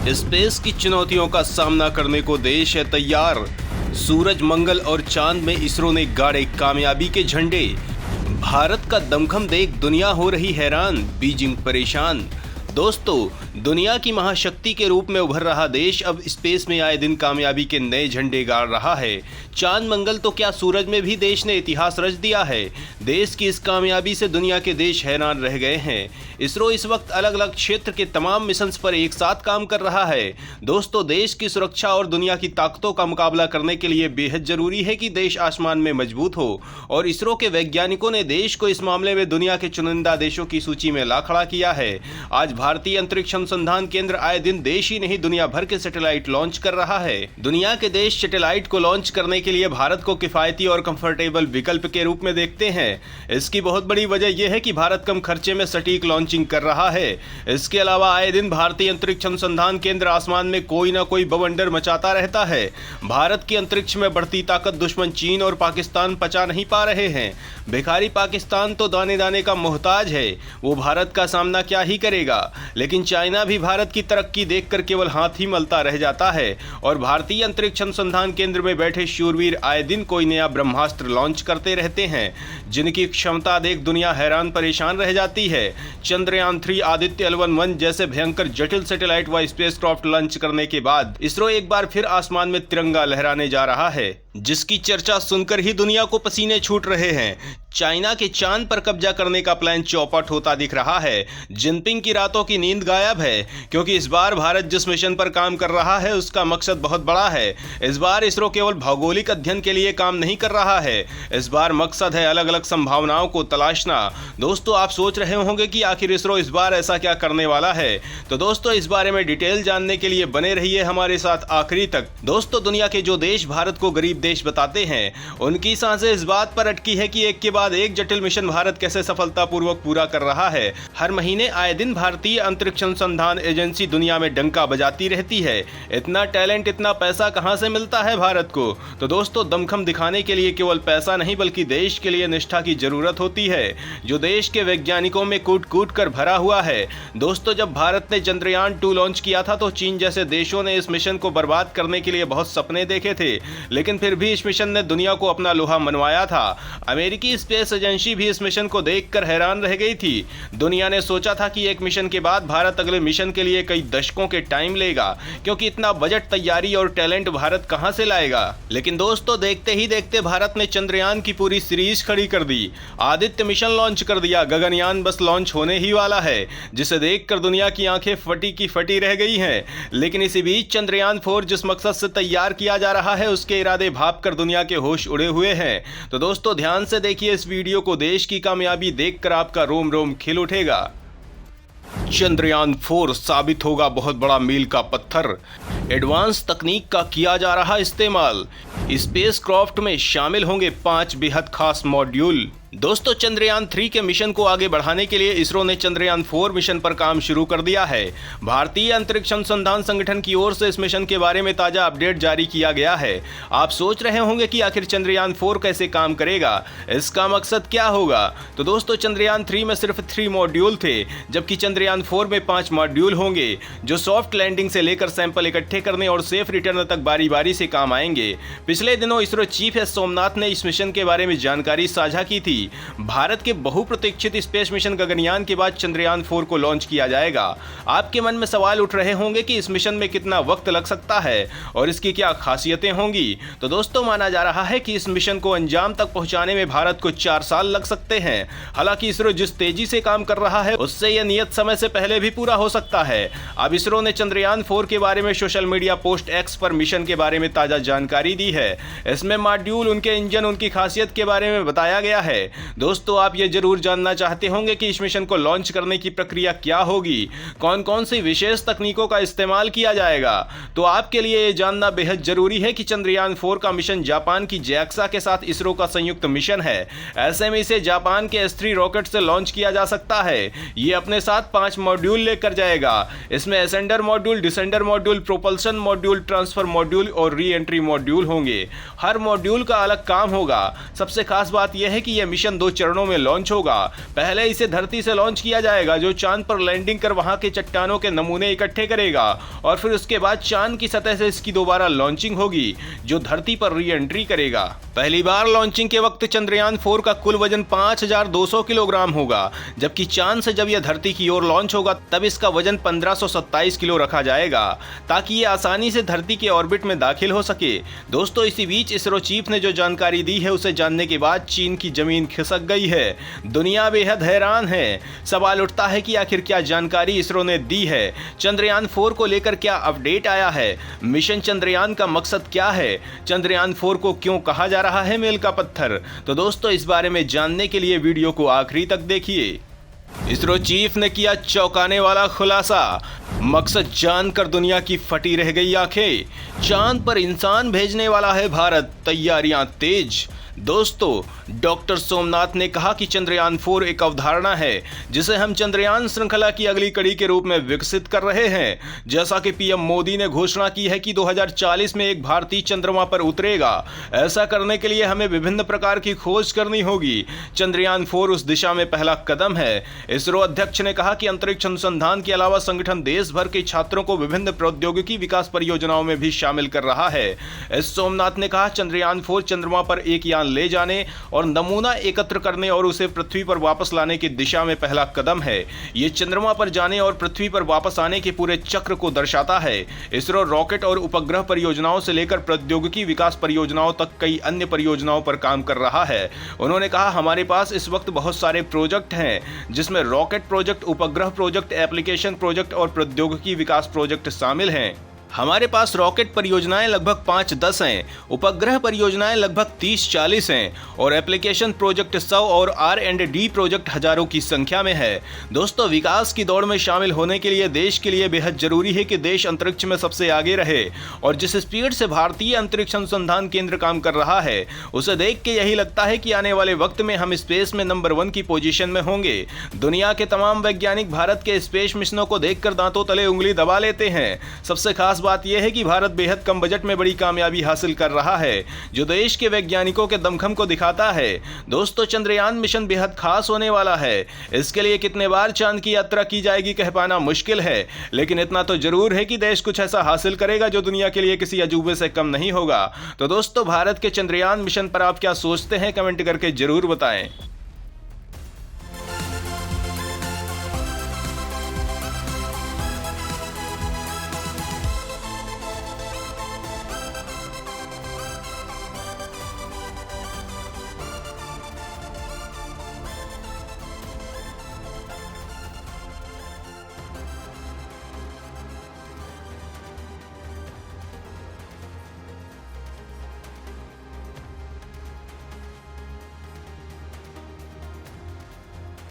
Space की चुनौतियों का सामना करने को देश है तैयार। सूरज, मंगल और चांद में इसरो ने गाड़े कामयाबी के झंडे। भारत का दमखम देख दुनिया हो रही हैरान, बीजिंग परेशान। दोस्तों, दुनिया की महाशक्ति के रूप में उभर रहा देश अब स्पेस में आए दिन कामयाबी के नए झंडे गाड़ रहा है। चांद, मंगल तो क्या सूरज में भी देश ने इतिहास रच दिया है। देश की इस कामयाबी से दुनिया के देश हैरान रह गए हैं। इसरो इस वक्त अलग अलग क्षेत्र के तमाम मिशंस पर एक साथ काम कर रहा है। दोस्तों, देश की सुरक्षा और दुनिया की ताकतों का मुकाबला करने के लिए बेहद जरूरी है कि देश आसमान में मजबूत हो, और इसरो के वैज्ञानिकों ने देश को इस मामले में दुनिया के चुनिंदा देशों की सूची में ला खड़ा किया है। आज भारतीय अंतरिक्ष अनुसंधान केंद्र आए दिन देश ही नहीं दुनिया भर के सैटेलाइट लॉन्च कर रहा है। दुनिया के देश सैटेलाइट को लॉन्च करने के लिए भारत को किफायती और कंफर्टेबल विकल्प के रूप में देखते हैं। इसकी बहुत बड़ी वजह यह है कि भारत कम खर्चे में सटीक लॉन्चिंग कर रहा है। इसके अलावा आए दिन भारतीय अंतरिक्ष अनुसंधान केंद्र आसमान में कोई ना कोई बवंडर मचाता रहता है। भारत की अंतरिक्ष में बढ़ती ताकत दुश्मन चीन और पाकिस्तान पचा नहीं पा रहे हैं। भिखारी पाकिस्तान तो दाने दाने का मोहताज है, वो भारत का सामना क्या ही करेगा। लेकिन चाइना भी भारत की तरक्की देखकर केवल हाथ ही मलता रह जाता है, और भारतीय अंतरिक्ष अनुसंधान केंद्र में बैठे शूरवीर आए दिन कोई नया ब्रह्मास्त्र लॉन्च करते रहते हैं, जिनकी क्षमता देख दुनिया हैरान परेशान रह जाती है। चंद्रयान 3, आदित्य L1 जैसे भयंकर जटिल सैटेलाइट व स्पेसक्राफ्ट लॉन्च करने के बाद इसरो एक बार फिर आसमान में तिरंगा लहराने जा रहा है, जिसकी चर्चा सुनकर ही दुनिया को पसीने छूट रहे हैं। चाइना के चांद पर कब्जा करने का प्लान चौपट होता दिख रहा है। जिनपिंग की रातों की नींद गायब है, क्योंकि इस बार भारत जिस मिशन पर काम कर रहा है उसका मकसद बहुत बड़ा है। इस बार इसरो केवल भौगोलिक अध्ययन के लिए काम नहीं कर रहा है, इस बार मकसद है अलग अलग संभावनाओं को तलाशना। दोस्तों, आप सोच रहे होंगे कि आखिर इसरो इस बार ऐसा क्या करने वाला है। तो दोस्तों, इस बारे में डिटेल जानने के लिए बने रहिए हमारे साथ आखिरी तक। दोस्तों, दुनिया के जो देश भारत को गरीब देश बताते हैं, उनकी सांसें इस बात पर अटकी है कि एक के बाद एक जटिल मिशन भारत कैसे सफलतापूर्वक पूरा कर रहा है। हर महीने आए दिन भारतीय अंतरिक्ष अनुसंधान एजेंसी दुनिया में डंका बजाती रहती है। इतना टैलेंट, इतना पैसा कहां से मिलता है भारत को। तो दोस्तों, दमखम दिखाने के लिए केवल पैसा नहीं बल्कि देश के लिए निष्ठा की जरूरत होती है, जो देश के वैज्ञानिकों में कूट कूट कर भरा हुआ है। दोस्तों, जब भारत ने चंद्रयान 2 लॉन्च किया था तो चीन जैसे देशों ने इस मिशन को बर्बाद करने के लिए बहुत सपने देखे थे, लेकिन फिर भी इस मिशन ने दुनिया को अपना लोहा मनवाया था। अमेरिकी स्पेस एजेंसी भी इस मिशन को देखकर हैरान रह गई थी। दुनिया ने सोचा था कि एक मिशन के बाद भारत अगले मिशन के लिए कई दशकों के टाइम लेगा, क्योंकि इतना बजट, तैयारी और टैलेंट भारत कहां से लाएगा। लेकिन दोस्तों, देखते ही देखते भारत ने चंद्रयान की पूरी सीरीज खड़ी कर दी। आदित्य मिशन लॉन्च कर दिया, गगनयान बस लॉन्च होने ही वाला है, जिसे देखकर दुनिया की आंखें फटी की फटी रह गई हैं। लेकिन इसी बीच चंद्रयान 4 जिस मकसद से तैयार किया जा रहा है, उसके इरादे भाप कर दुनिया के होश उड़े हुए हैं। तो दोस्तों, ध्यान से देखिए इस वीडियो को, देश की कामयाबी देखकर आपका रोम रोम खिल उठेगा। चंद्रयान 4 साबित होगा बहुत बड़ा मील का पत्थर। एडवांस तकनीक का किया जा रहा इस्तेमाल। स्पेसक्राफ्ट में शामिल होंगे 5 बेहद खास मॉड्यूल। दोस्तों, चंद्रयान 3 के मिशन को आगे बढ़ाने के लिए इसरो ने चंद्रयान 4 मिशन पर काम शुरू कर दिया है। भारतीय अंतरिक्ष अनुसंधान संगठन की ओर से इस मिशन के बारे में ताजा अपडेट जारी किया गया है। आप सोच रहे होंगे कि आखिर चंद्रयान 4 कैसे काम करेगा, इसका मकसद क्या होगा। तो दोस्तों, चंद्रयान 3 में सिर्फ 3 मॉड्यूल थे, जबकि चंद्रयान 4 में 5 मॉड्यूल होंगे, जो सॉफ्ट लैंडिंग से लेकर सैंपल इकट्ठे करने और सेफ रिटर्न तक बारी बारी से काम आएंगे। पिछले दिनों इसरो चीफ एस सोमनाथ ने इस मिशन के बारे में जानकारी साझा की थी। भारत के बहुप्रतीक्षित स्पेस मिशन गगनयान के बाद चंद्रयान 4 को लॉन्च किया जाएगा। आपके मन में सवाल उठ रहे होंगे कि इस मिशन में कितना वक्त लग सकता है और इसकी क्या खासियतें होंगी। तो दोस्तों, माना जा रहा है कि इस मिशन को अंजाम तक पहुंचाने में भारत को 4 साल लग सकते हैं। हालांकि इसरो जिस तेजी से काम कर रहा है, उससे यह नियत समय से पहले भी पूरा हो सकता है। अब इसरो ने चंद्रयान 4 के बारे में सोशल मीडिया पोस्ट X पर मिशन के बारे में ताजा जानकारी दी है। इसमें मॉड्यूल, उनके इंजन, उनकी खासियत के बारे में बताया गया है। दोस्तों, आप ये जरूर जानना चाहते होंगे कि इस मिशन को लॉन्च करने की प्रक्रिया क्या होगी, कौन कौन सी विशेष तकनीकों का इस्तेमाल किया जाएगा। तो आपके लिए ये जानना बेहद जरूरी है कि चंद्रयान 4 का मिशन जापान की JAXA के साथ इसरो का संयुक्त मिशन है। ऐसे में इसे जापान के S3 रॉकेट से लॉन्च किया जा सकता है। ये अपने साथ 5 मॉड्यूल लेकर जाएगा। इसमें ascender module, descender module, propulsion propulsion module, transfer module और री एंट्री मॉड्यूल होंगे। हर मॉड्यूल का अलग काम होगा। सबसे खास बात यह है कि यह मिशन 2 चरणों में लॉन्च होगा। पहले इसे धरती से लॉन्च किया जाएगा, जो चांद पर लैंडिंग कर वहां के चट्टानों के नमूने इकट्ठे करेगा, और फिर उसके बाद चांद की सतह से इसकी दोबारा लॉन्चिंग होगी, जो धरती पर री एंट्री करेगा। पहली बार लॉन्चिंग के वक्त चंद्रयान 4 का कुल वजन 5200 किलोग्राम होगा, जबकि चांद से जब यह धरती की ओर लॉन्च होगा तब इसका वजन 1527 किलो रखा जाएगा, ताकि ये आसानी से धरती के ऑर्बिट में दाखिल हो सके। दोस्तों, इसी बीच इसरो चीफ ने जो जानकारी दी है उसे जानने के बाद चीन की जमीन खिसक गई है। दुनिया बेहद हैरान है। सवाल उठता है कि आखिर क्या जानकारी इसरो ने दी है, चंद्रयान 4 को लेकर क्या अपडेट आया है, मिशन चंद्रयान का मकसद क्या है, चंद्रयान 4 को क्यों कहा जा रहा है मील का पत्थर। तो दोस्तों, इस बारे में जानने के लिए वीडियो को आखिरी तक देखिए। इसरो चीफ ने किया चौंकाने वाला खुलासा, मकसद जानकर दुनिया की फटी रह गई आंखें। चांद पर इंसान भेजने वाला है भारत, तैयारियां तेज। दोस्तों, डॉक्टर सोमनाथ ने कहा कि चंद्रयान 4 एक अवधारणा है जिसे हम चंद्रयान श्रृंखला की अगली कड़ी के रूप में विकसित कर रहे हैं। जैसा कि पीएम मोदी ने घोषणा की है कि 2040 में एक भारतीय चंद्रमा पर उतरेगा। ऐसा करने के लिए हमें विभिन्न प्रकार की खोज करनी होगी। चंद्रयान 4 उस दिशा में पहला कदम है। इसरो अध्यक्ष ने कहा कि अंतरिक्ष अनुसंधान के अलावा संगठन देश भर के छात्रों को विभिन्न प्रौद्योगिकी विकास परियोजनाओं में भी शामिल कर रहा है। एस सोमनाथ ने कहा, चंद्रयान 4 चंद्रमा पर एक यान ले जाने और नमूना एकत्र करने और उसे पृथ्वी पर वापस लाने की दिशा में पहला कदम है। यह चंद्रमा पर जाने और पृथ्वी पर वापस आने के पूरे चक्र को दर्शाता है। इसरो रॉकेट और उपग्रह परियोजनाओं से लेकर प्रौद्योगिकी विकास परियोजनाओं तक कई अन्य परियोजनाओं पर काम कर रहा है। उन्होंने कहा, हमारे पास इस वक्त बहुत सारे प्रोजेक्ट हैं, जिसमें रॉकेट प्रोजेक्ट, उपग्रह प्रोजेक्ट, एप्लीकेशन प्रोजेक्ट और प्रौद्योगिकी विकास प्रोजेक्ट शामिल हैं। हमारे पास रॉकेट परियोजनाएं लगभग 5-10 हैं, उपग्रह परियोजनाएं लगभग 30-40 हैं और एप्लीकेशन प्रोजेक्ट 100 और R&D प्रोजेक्ट हजारों की संख्या में है। दोस्तों, विकास की दौड़ में शामिल होने के लिए देश के लिए बेहद जरूरी है कि देश अंतरिक्ष में सबसे आगे रहे, और जिस स्पीड से भारतीय अंतरिक्ष अनुसंधान केंद्र काम कर रहा है उसे देख के यही लगता है कि आने वाले वक्त में हम स्पेस में नंबर 1 की पोजीशन में होंगे। दुनिया के तमाम वैज्ञानिक भारत के स्पेस मिशनों को देखकर दांतों तले उंगली दबा लेते हैं। सबसे खास बात यह है कि भारत बेहद कम बजट में बड़ी कामयाबी हासिल कर रहा है, जो देश के वैज्ञानिकों के दमखम को दिखाता है। दोस्तों, चंद्रयान मिशन बेहद खास होने वाला है। इसके लिए कितने बार चांद की यात्रा की जाएगी कह पाना मुश्किल है, लेकिन इतना तो जरूर है कि देश कुछ ऐसा हासिल करेगा जो दुनिया के लिए किसी अजूबे से कम नहीं होगा। तो दोस्तों, भारत के चंद्रयान मिशन पर आप क्या सोचते हैं, कमेंट करके जरूर बताएं।